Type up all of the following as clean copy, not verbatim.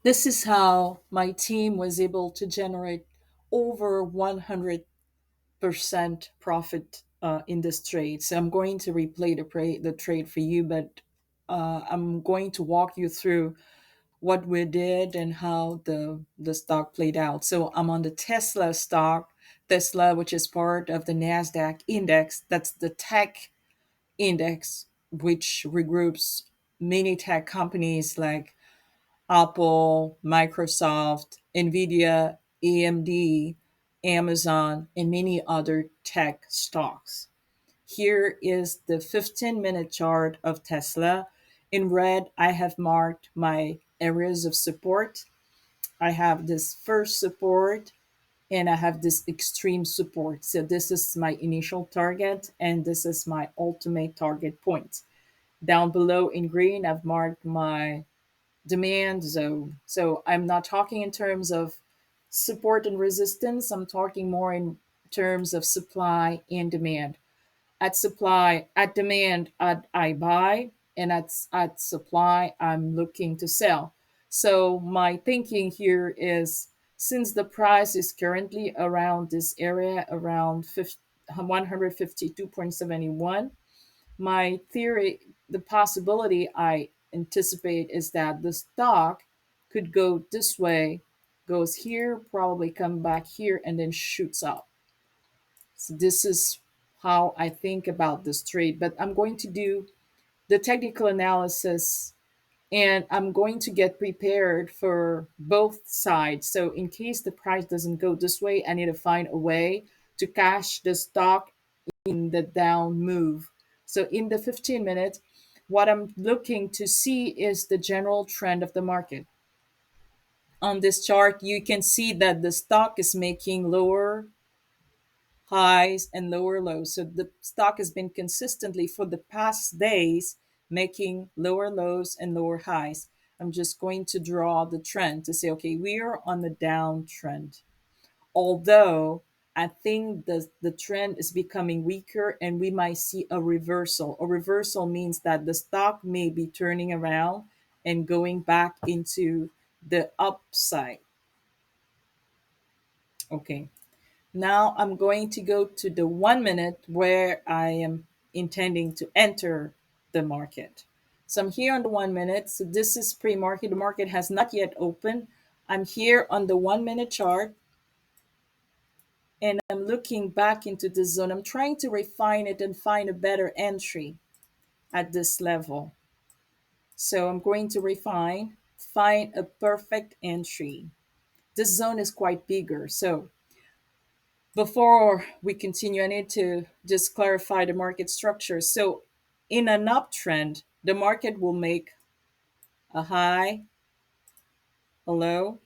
This is how my team was able to generate over 100% profit in this trade. So I'm going to replay the trade for you, but I'm going to walk you through what we did and how the stock played out. So I'm on the Tesla stock, Tesla, which is part of the Nasdaq index. That's the tech index, which regroups many tech companies like Apple, Microsoft, Nvidia, AMD, Amazon, and many other tech stocks. Here is the 15-minute chart of Tesla. In red, I have marked my areas of support. I have this first support and I have this extreme support. So this is my initial target and this is my ultimate target point. Down below in green, I've marked my demand zone. So I'm not talking in terms of support and resistance, I'm talking more in terms of supply and demand. At supply, at demand, I buy, and at supply, I'm looking to sell. So my thinking here is since the price is currently around this area, around 152.71, my theory, the possibility I anticipate is that the stock could go this way, goes here, probably come back here, and then shoots up. So this is how I think about this trade. But I'm going to do the technical analysis and I'm going to get prepared for both sides. So in case the price doesn't go this way, I need to find a way to cash the stock in the down move. So in the 15 minutes, what I'm looking to see is the general trend of the market. On this chart, you can see that the stock is making lower highs and lower lows. So the stock has been consistently for the past days making lower lows and lower highs. I'm just going to draw the trend to say, okay, we are on the downtrend. Although I think the trend is becoming weaker and we might see a reversal. A reversal means that the stock may be turning around and going back into the upside. Okay. Now I'm going to go to the 1 minute where I am intending to enter the market. So I'm here on the 1 minute. So this is pre-market. The market has not yet opened. I'm here on the 1 minute chart and I'm looking back into the zone. I'm trying to refine it and find a better entry at this level. So I'm going to refine, find a perfect entry. This zone is quite bigger. So before we continue, I need to just clarify the market structure. So, in an uptrend, the market will make a high, a low,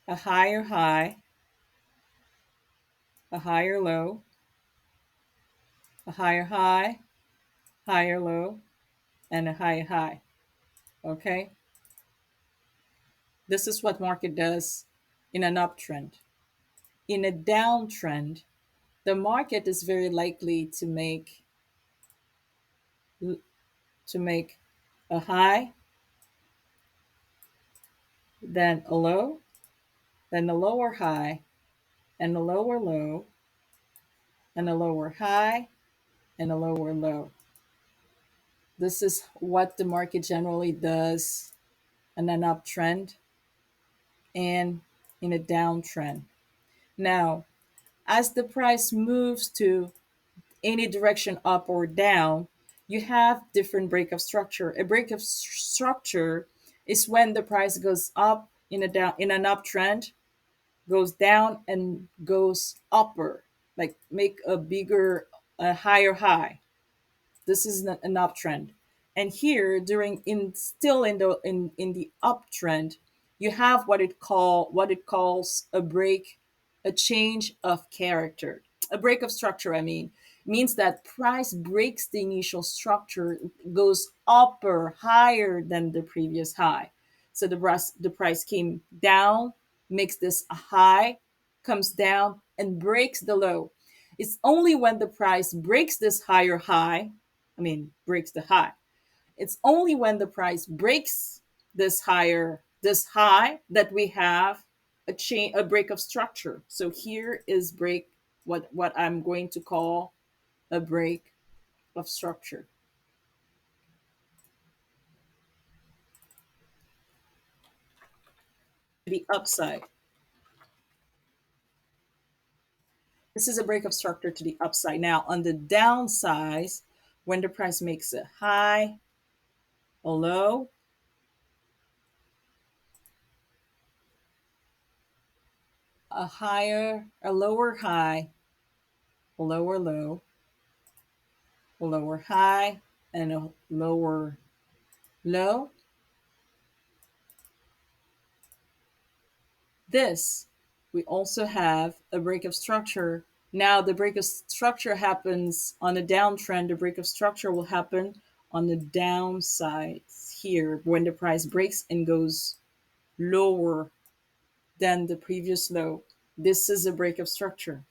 a higher high, a higher low, a higher high, higher low, and a higher high. Okay? This is what market does in an uptrend. In a downtrend, the market is very likely to make a high, then a low, then a lower high, and a lower low, and a lower high, and a lower low. This is what the market generally does in an uptrend and in a downtrend. Now, as the price moves to any direction up or down, you have different break of structure. A break of structure is when the price goes up in an uptrend, goes down and goes upper, like make a higher high. This is an uptrend. And here during in still in the uptrend, you have what it calls a break, a change of character. A break of structure, I mean, means that price breaks the initial structure, goes upper, higher than the previous high. So the price came down, makes this a high, comes down and breaks the low. It's only when the price breaks this higher high, breaks the high. It's only when the price breaks this high that we have a break of structure. So here is break, what I'm going to call a break of structure. The upside. This is a break of structure to the upside. Now on the downside, when the price makes a high, a low, a lower high, a lower low, a lower high, and a lower low. This, we also have a break of structure. Now, the break of structure happens on a downtrend. The break of structure will happen on the downside here when the price breaks and goes lower than the previous low. This is a break of structure.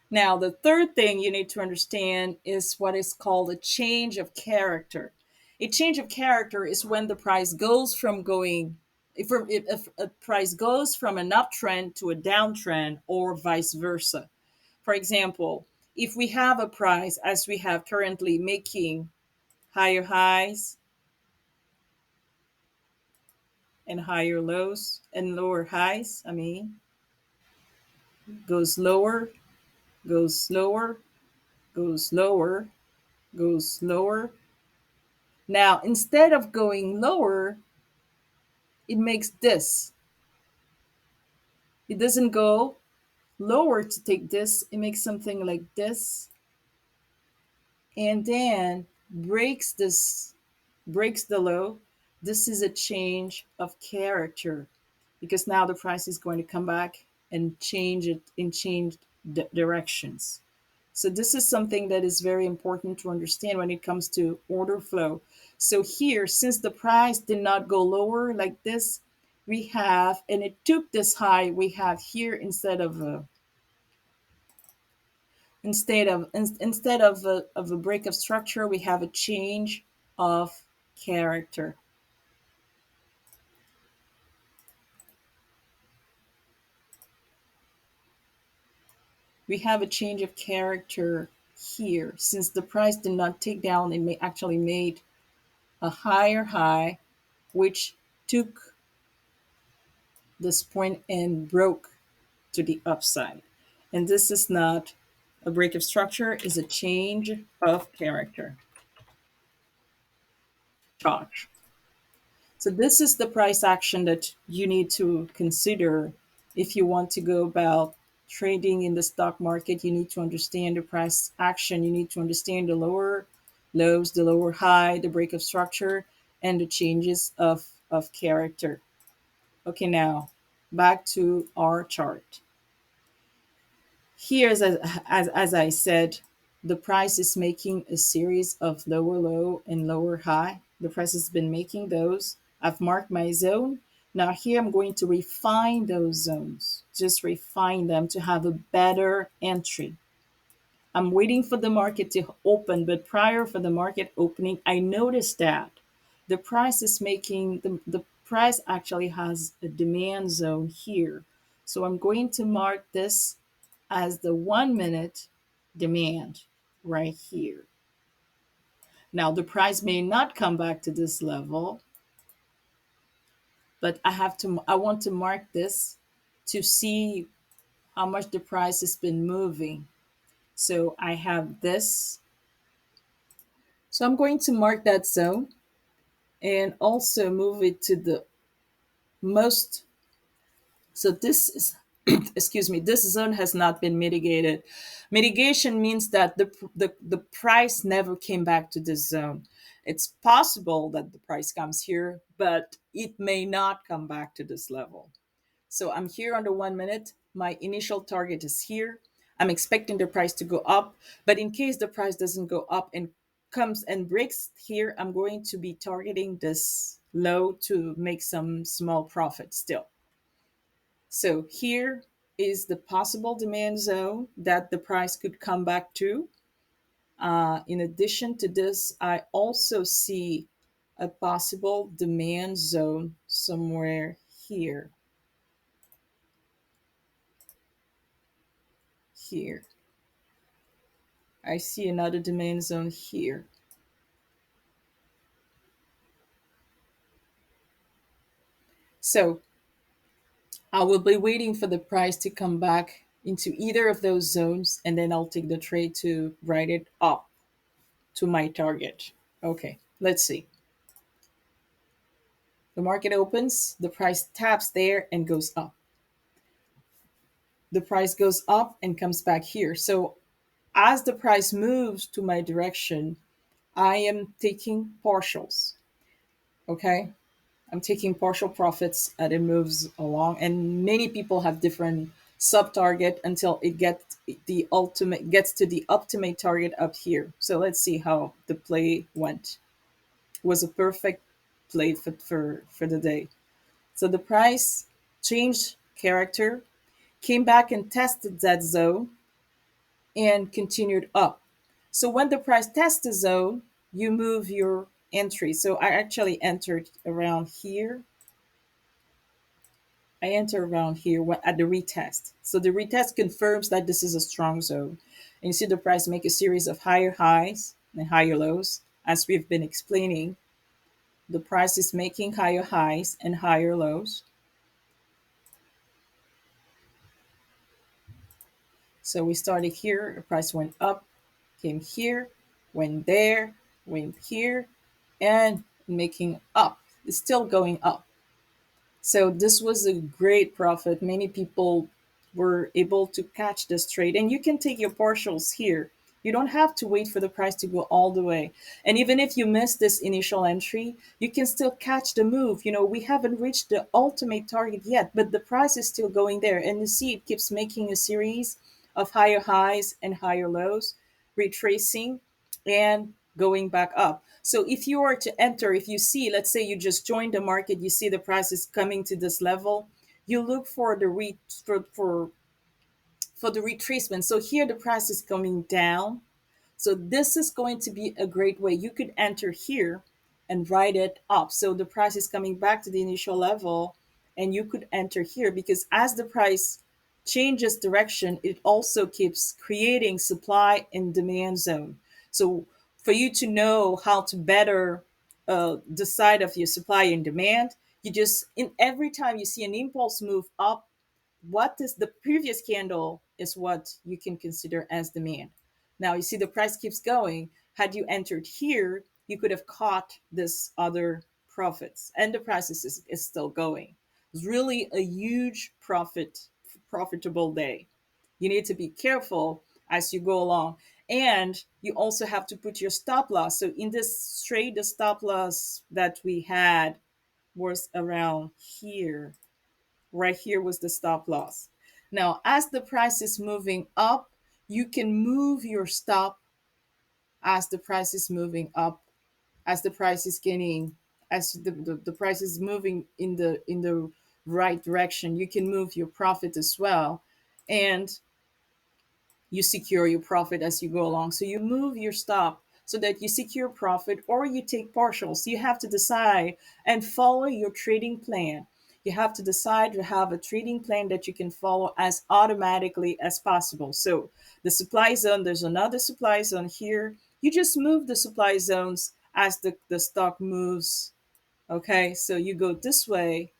Now, the third thing you need to understand is what is called a change of character. A change of character is when the price goes from going, if a price goes from an uptrend to a downtrend or vice versa. For example, if we have a price as we have currently making higher highs and higher lows and lower highs, goes lower, goes lower, goes lower, goes lower. Now, instead of going lower, it makes this. It doesn't go lower to take this. It makes something like this and then breaks the low. This is a change of character because now the price is going to come back and change it in changed directions. So this is something that is very important to understand when it comes to order flow. So here, since the price did not go lower like this, we have, and it took this high, we have here instead of a break of structure, we have a change of character. We have a change of character here. Since the price did not take down, it may actually made a higher high, which took this point and broke to the upside. And this is not a break of structure, is a change of character. Charge. So this is the price action that you need to consider if you want to go about trading in the stock market. You need to understand the price action. You need to understand the lower lows, the lower high, the break of structure, and the changes of character. Okay, now back to our chart. Here, as I said, the price is making a series of lower low and lower high. The price has been making those. I've marked my zone. Now here I'm going to refine those zones. Just refine them to have a better entry. I'm waiting for the market to open, but prior for the market opening, I noticed that the price is making the price actually has a demand zone here. So I'm going to mark this as the 1 minute demand right here. Now the price may not come back to this level, but I want to mark this to see how much the price has been moving. So I have this. So I'm going to mark that zone and also move it to the most. So this is, excuse me, this zone has not been mitigated. Mitigation means that the price never came back to this zone. It's possible that the price comes here, but it may not come back to this level. So I'm here on the 1 minute. My initial target is here. I'm expecting the price to go up, but in case the price doesn't go up and comes and breaks here, I'm going to be targeting this low to make some small profit still. So here is the possible demand zone that the price could come back to. In addition to this, I also see a possible demand zone somewhere here. Here. I see another demand zone here. So I will be waiting for the price to come back into either of those zones, and then I'll take the trade to write it up to my target. Okay, let's see. The market opens, the price taps there and goes up. The price goes up and comes back here. So as the price moves to my direction, I am taking partials. Okay, I'm taking partial profits as it moves along, and many people have different sub target until it gets to the ultimate target up here. So let's see how the play went. It was a perfect play for the day. So the price changed character, came back and tested that zone, and continued up. So when the price tests the zone, you move your entry. So I actually entered around here. I enter around here at the retest. So the retest confirms that this is a strong zone. And you see the price make a series of higher highs and higher lows. As we've been explaining, the price is making higher highs and higher lows. So we started here, the price went up, came here, went there, went here, and making up. It's still going up. So this was a great profit. Many people were able to catch this trade, and you can take your partials here. You don't have to wait for the price to go all the way. And even if you miss this initial entry, you can still catch the move. We haven't reached the ultimate target yet, but the price is still going there. And you see it keeps making a series of higher highs and higher lows, retracing and going back up. So if you are to enter, if you see, let's say you just joined the market, you see the price is coming to this level, you look for the for the retracement. So here the price is coming down, so this is going to be a great way. You could enter here and write it up. So the price is coming back to the initial level, and you could enter here because as the price changes direction, it also keeps creating supply and demand zone. So for you to know how to better decide of your supply and demand, you just in every time you see an impulse move up, what is the previous candle is what you can consider as demand. Now you see the price keeps going. Had you entered here, you could have caught this other profits, and the price is still going. It's really a huge profitable day. You need to be careful as you go along, and you also have to put your stop loss. So in this trade, the stop loss that we had was around here. Right here was the stop loss. Now, as the price is moving up, you can move your stop as the price is moving up, as the price is getting, as the price is moving in the right direction. You can move your profit as well. And you secure your profit as you go along. So you move your stop so that you secure profit, or you take partials. You have to decide and follow your trading plan. You have to decide to have a trading plan that you can follow as automatically as possible. So the supply zone, there's another supply zone here. You just move the supply zones as the stock moves. Okay, so you go this way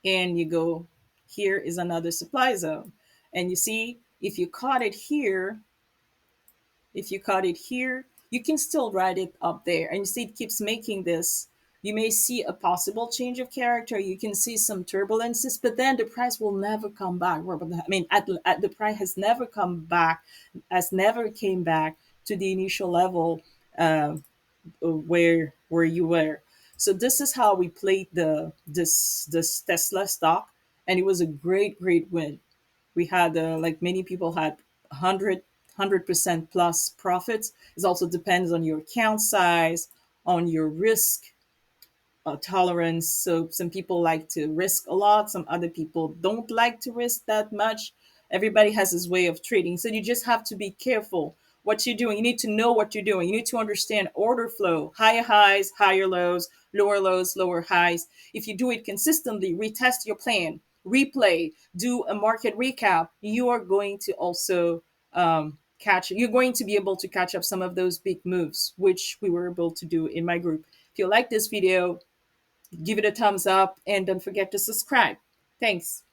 and you go, here is another supply zone. And you see, if you caught it here, you can still write it up there. And you see it keeps making this. You may see a possible change of character. You can see some turbulences, but then the price will never come back. I mean, at the price has never come back, has never came back to the initial level where you were. So this is how we played this Tesla stock, and it was a great win. We had like many people had 100% plus profits. It also depends on your account size, on your risk tolerance. So some people like to risk a lot, some other people don't like to risk that much. Everybody has his way of trading, so you just have to be careful what you're doing. You need to know what you're doing. You need to understand order flow, higher highs, higher lows, lower highs. If you do it consistently, retest your plan, replay, do a market recap, you are going to also you're going to be able to catch up some of those big moves, which we were able to do in my group. If you like this video, give it a thumbs up and don't forget to subscribe. Thanks.